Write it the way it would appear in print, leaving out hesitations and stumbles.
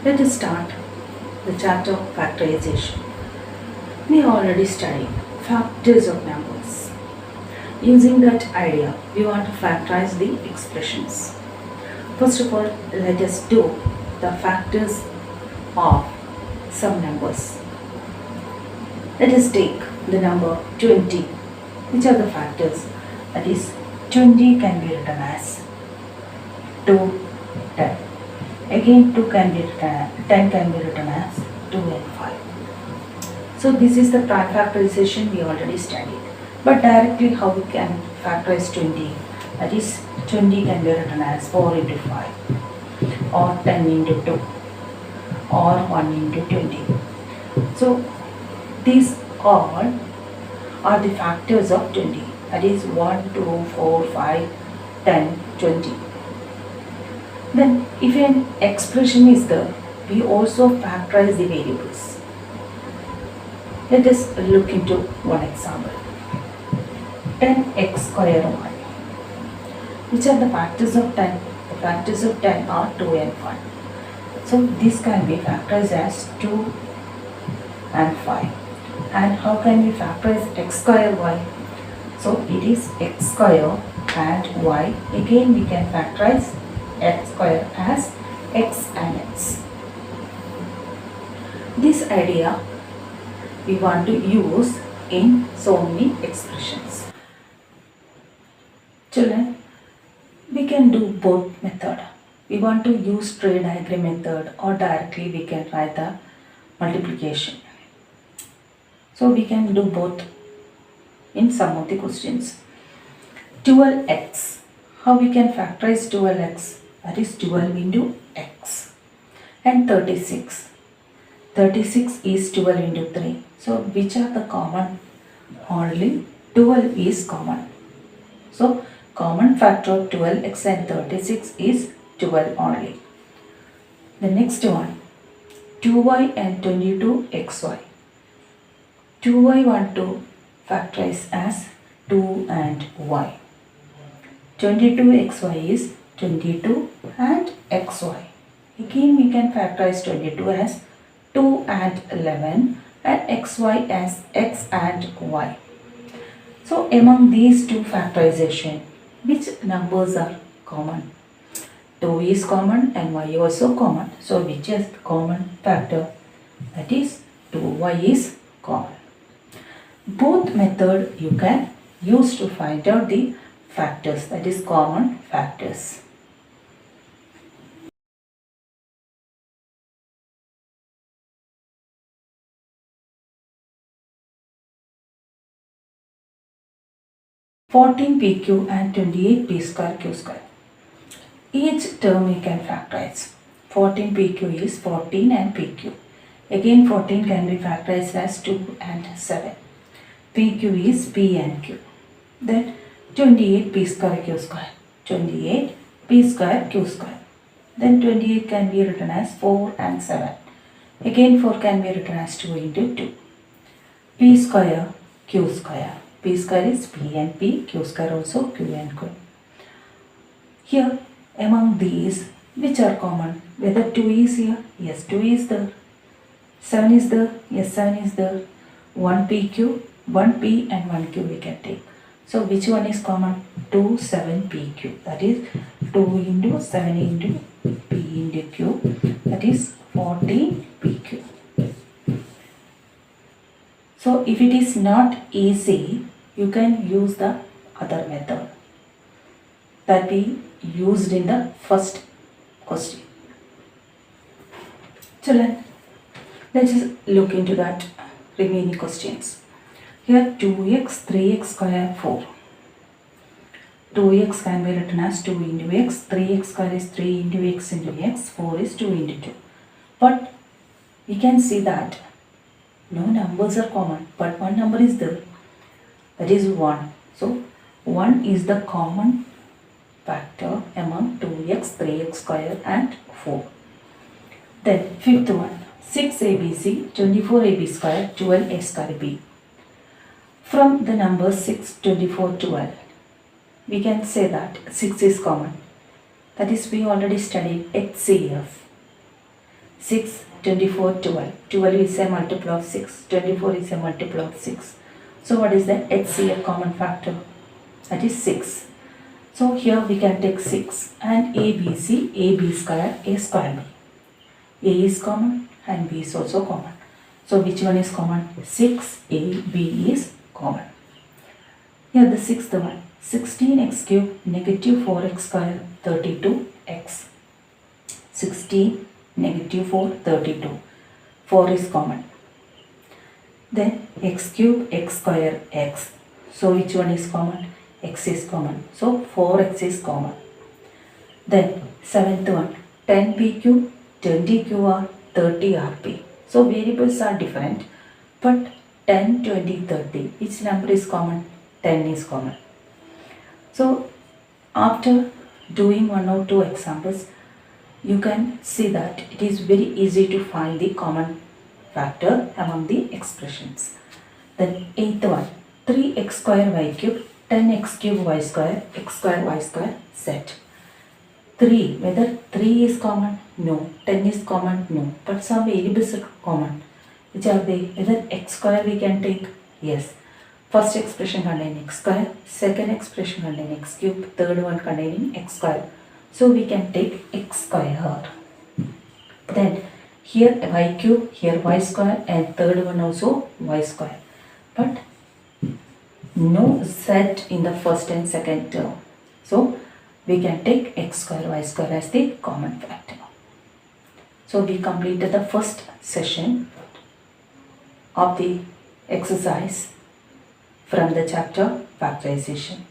Let us start the chapter of factorization. We already studied factors of numbers. Using that idea, we want to factorize the expressions. First of all, let us do the factors of some numbers. Let us take the number 20. Which are the factors? That is, 20 can be written as 2, 10. Again, 2 can be written, 10 can be written as 2 and 5. So this is the factorization we already studied. But directly how we can factorize 20? That is, 20 can be written as 4 into 5 or 10 into 2 or 1 into 20. So these all are the factors of 20. That is 1, 2, 4, 5, 10, 20. Then if an expression is there, we also factorize the variables. Let us look into one example. 10x square y. Which are the factors of 10? The factors of 10 are 2 and 5. So this can be factorized as 2 and 5. And how can we factorize x square y? So it is x square and y. Again we can factorize x square as x and x. This idea we want to use in so many expressions. Children, we can do both method. We want to use tree diagram method or directly we can write the multiplication. So we can do both in some of the questions. 12x. How we can factorize 12x? That is 12 into x. And 36. 36 is 12 into 3. So which are the common? Only 12 is common. So common factor of 12x and 36 is 12 only. The next one, 2y and 22xy. 2y want to factorize as 2 and y. 22xy is 22 and xy. Again we can factorize 22 as 2 and 11 and xy as x and y. So among these two factorization, which numbers are common? 2 is common and y also common. So which is the common factor? That is 2y is common. Both method you can use to find out the factors, that is common factors. (14 pq and 28 p square q square). Each term we can factorize. 14 pq is 14 and pq. Again 14 can be factorized as 2 and 7. pq is p and q. Then 28 p square q square. 28 p square q square. Then 28 can be written as 4 and 7. Again 4 can be written as 2 into 2. p square q square. P square is p and p, q square also q and q. Here among these, which are common? Whether 2 is here? Yes, 2 is there. 7 is there? Yes, 7 is there. 1 pq, 1 p and 1 q we can take. So which one is common? 2, 7 pq. That is 2 into 7 into p into q. That is 14 pq. So if it is not easy, you can use the other method that we used in the first question. Children, let's just look into that remaining questions. Here 2x, 3x square, 4. 2x can be written as 2 into x, 3x square is 3 into x into x, 4 is 2 into 2. But we can see that no numbers are common, but one number is there, that is 1. So 1 is the common factor among 2x, 3x square and 4. Then fifth one, 6abc, 24ab square, 12a square b. From the numbers 6, 24, 12, we can say that 6 is common. That is, we already studied HCF. 6, 24, 12. 12 is a multiple of 6. 24 is a multiple of 6. So what is the HCF common factor? That is 6. So here we can take 6 and ABC, AB square, A square B. A is common and B is also common. So which one is common? 6AB is common. Here the sixth one. 16x cube negative 4x square 32x. 16 negative 4 32. 4 is common. Then x cube x square x. So which one is common? X is common. So 4x is common. Then seventh one. 10p cube 20q are 30rp. So variables are different, but 10, 20, 30. Which number is common? 10 is common. So after doing one or two examples, you can see that it is very easy to find the common factor among the expressions. Then eighth one, 3x square y cube, 10x cube y square, x square y square set. 3, whether 3 is common? No. 10 is common? No. But some variables are common. Which are they? Whether x square we can take? Yes. First expression containing x square, second expression containing x cube, third one containing x square. So we can take x square. Then here y cube, here y square, and third one also y square. But no z in the first and second term. So we can take x square y square as the common factor. So we completed the first session of the exercise from the chapter factorization.